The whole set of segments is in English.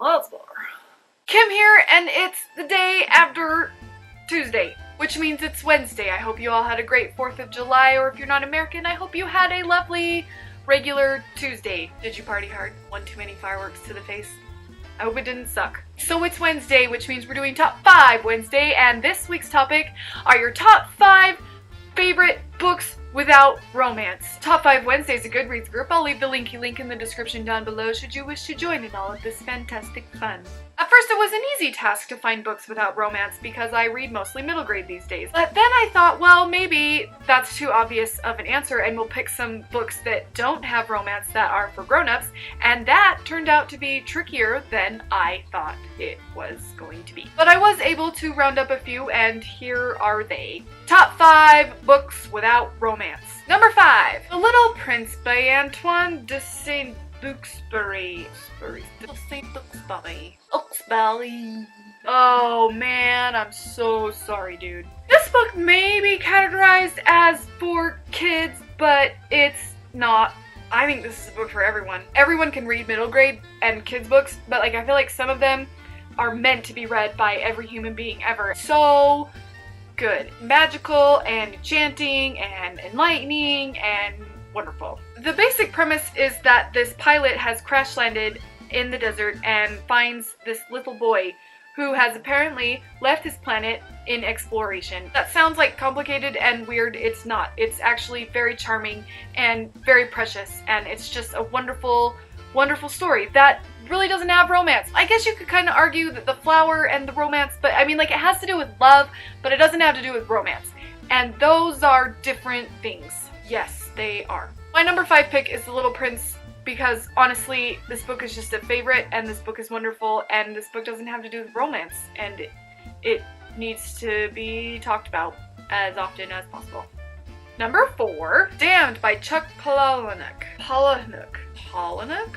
That's better. Kim here, and it's the day after Tuesday, which means it's Wednesday. I hope you all had a great 4th of July, or if you're not American, I hope you had a lovely, regular Tuesday. Did you party hard? One too many fireworks to the face? I hope it didn't suck. So it's Wednesday, which means we're doing Top 5 Wednesday, and this week's topic are your top 5 favorite books without romance. Top 5 Wednesday is a Goodreads group. I'll leave the link in the description down below should you wish to join in all of this fantastic fun. At first it was an easy task to find books without romance because I read mostly middle grade these days. But then I thought, well, maybe that's too obvious of an answer and we'll pick some books that don't have romance that are for grown-ups, and that turned out to be trickier than I thought it was going to be. But I was able to round up a few, and here are they. Top 5 books without romance. Number 5, The Little Prince by Antoine de Saint-Exupéry. Oh man, I'm so sorry, dude. This book may be categorized as for kids, but it's not. I think this is a book for everyone. Everyone can read middle grade and kids books, but like I feel like some of them are meant to be read by every human being ever. So good. Magical and enchanting and enlightening and wonderful. The basic premise is that this pilot has crash landed in the desert and finds this little boy who has apparently left his planet in exploration. That sounds like complicated and weird. It's not. It's actually very charming and very precious, and it's just a wonderful, wonderful story that really doesn't have romance. I guess you could kind of argue that the flower and the romance, but I mean, like, it has to do with love, but it doesn't have to do with romance. And those are different things. Yes, they are. My number 5 pick is The Little Prince because honestly, this book is just a favorite, and this book is wonderful, and this book doesn't have to do with romance, and it needs to be talked about as often as possible. Number 4, Damned by Chuck Palahnuik. Palahnuik?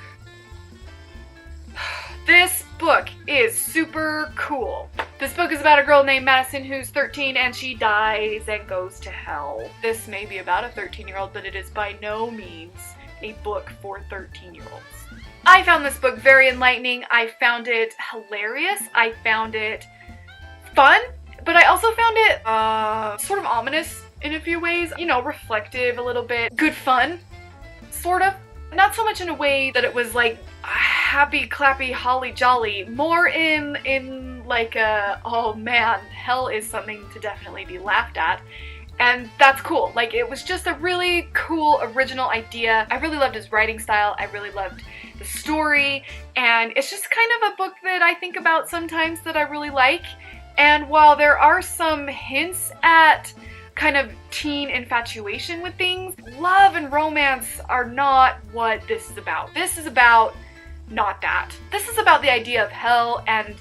This book is super cool. This book is about a girl named Madison who's 13 and she dies and goes to hell. This may be about a 13-year-old, but it is by no means a book for 13-year-olds. I found this book very enlightening. I found it hilarious. I found it fun, but I also found it sort of ominous in a few ways. You know, reflective a little bit. Good fun, sort of. Not so much in a way that it was like happy, clappy, holly jolly. More in like a, oh man, hell is something to definitely be laughed at. And that's cool. Like, it was just a really cool, original idea. I really loved his writing style. I really loved the story. And it's just kind of a book that I think about sometimes that I really like. And while there are some hints at kind of teen infatuation with things, love and romance are not what this is about. This is about not that. This is about the idea of hell and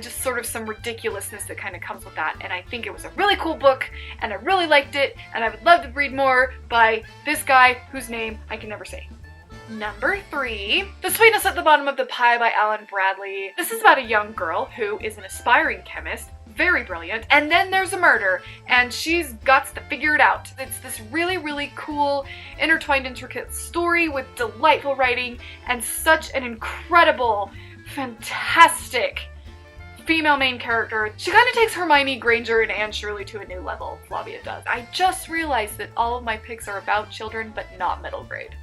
just sort of some ridiculousness that kind of comes with that. And I think it was a really cool book, and I really liked it, and I would love to read more by this guy whose name I can never say. Number 3, The Sweetness at the Bottom of the Pie by Alan Bradley. This is about a young girl who is an aspiring chemist, very brilliant, and then there's a murder, and she's got to figure it out. It's this really, really cool, intertwined, intricate story with delightful writing and such an incredible, fantastic female main character. She kind of takes Hermione Granger and Anne Shirley to a new level. Flavia does. I just realized that all of my picks are about children, but not middle grade.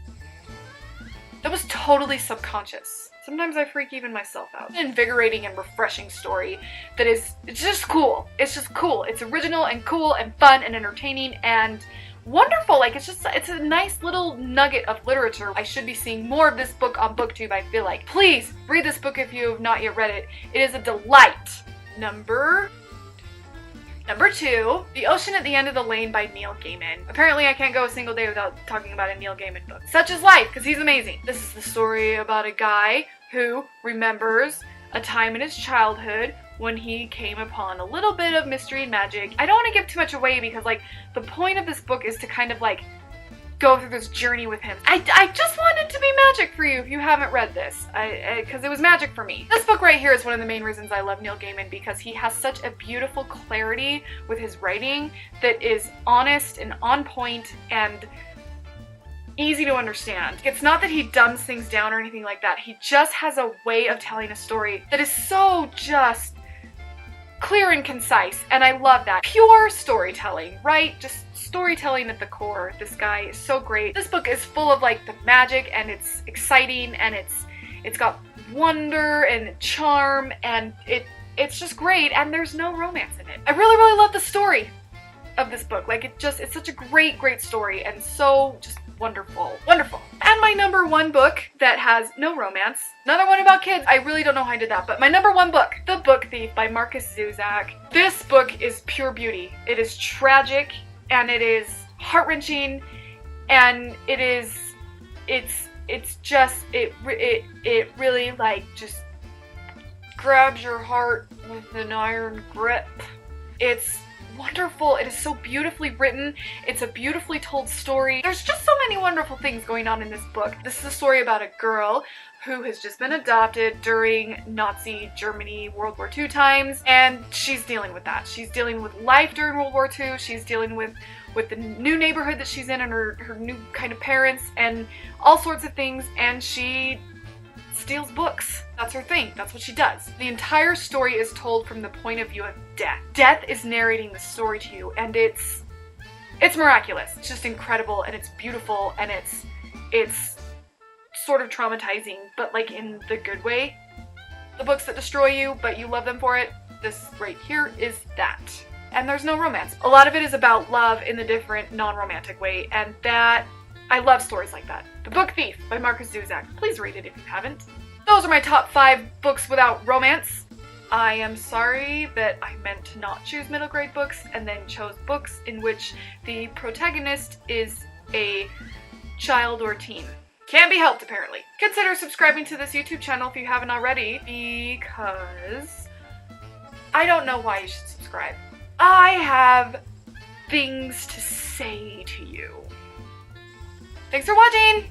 That was totally subconscious. Sometimes I freak even myself out. An invigorating and refreshing story that is, it's just cool. It's just cool. It's original and cool and fun and entertaining and wonderful. Like, it's a nice little nugget of literature. I should be seeing more of this book on BookTube, I feel like. Please read this book if you have not yet read it. It is a delight. Number 2, The Ocean at the End of the Lane by Neil Gaiman. Apparently I can't go a single day without talking about a Neil Gaiman book. Such is life, because he's amazing. This is the story about a guy who remembers a time in his childhood when he came upon a little bit of mystery and magic. I don't want to give too much away because, like, the point of this book is to kind of, like, go through this journey with him. I just want it to be magic for you if you haven't read this, because it was magic for me. This book right here is one of the main reasons I love Neil Gaiman, because he has such a beautiful clarity with his writing that is honest and on point and easy to understand. It's not that he dumbs things down or anything like that. He just has a way of telling a story that is so just clear and concise, and I love that. Pure storytelling, right? Just storytelling at the core. This guy is so great. This book is full of like the magic, and it's exciting, and it's got wonder and charm, and it's just great, and there's no romance in it. I really love the story of this book. Like, it's such a great story, and so just wonderful. And my number one book that has no romance, another one about kids. I really don't know how I did that, but my number one book, The Book Thief by Markus Zusak. This book is pure beauty. It is tragic, and it is heart-wrenching, and it really like just grabs your heart with an iron grip. It's wonderful. It is so beautifully written. It's a beautifully told story. There's just so many wonderful things going on in this book. This is a story about a girl who has just been adopted during Nazi Germany, World War II times, and she's dealing with that. She's dealing with life during World War II. She's dealing with the new neighborhood that she's in and her new kind of parents and all sorts of things, and she steals books. That's her thing. That's what she does. The entire story is told from the point of view of Death. Death is narrating the story to you, and it's miraculous. It's just incredible, and it's beautiful, and it's sort of traumatizing, but like in the good way. The books that destroy you, but you love them for it, this right here is that. And there's no romance. A lot of it is about love in the different non-romantic way, and that, I love stories like that. The Book Thief by Markus Zusak. Please read it if you haven't. Those are my top 5 books without romance. I am sorry that I meant to not choose middle grade books and then chose books in which the protagonist is a child or teen. Can't be helped, apparently. Consider subscribing to this YouTube channel if you haven't already, because I don't know why you should subscribe. I have things to say to you. Thanks for watching!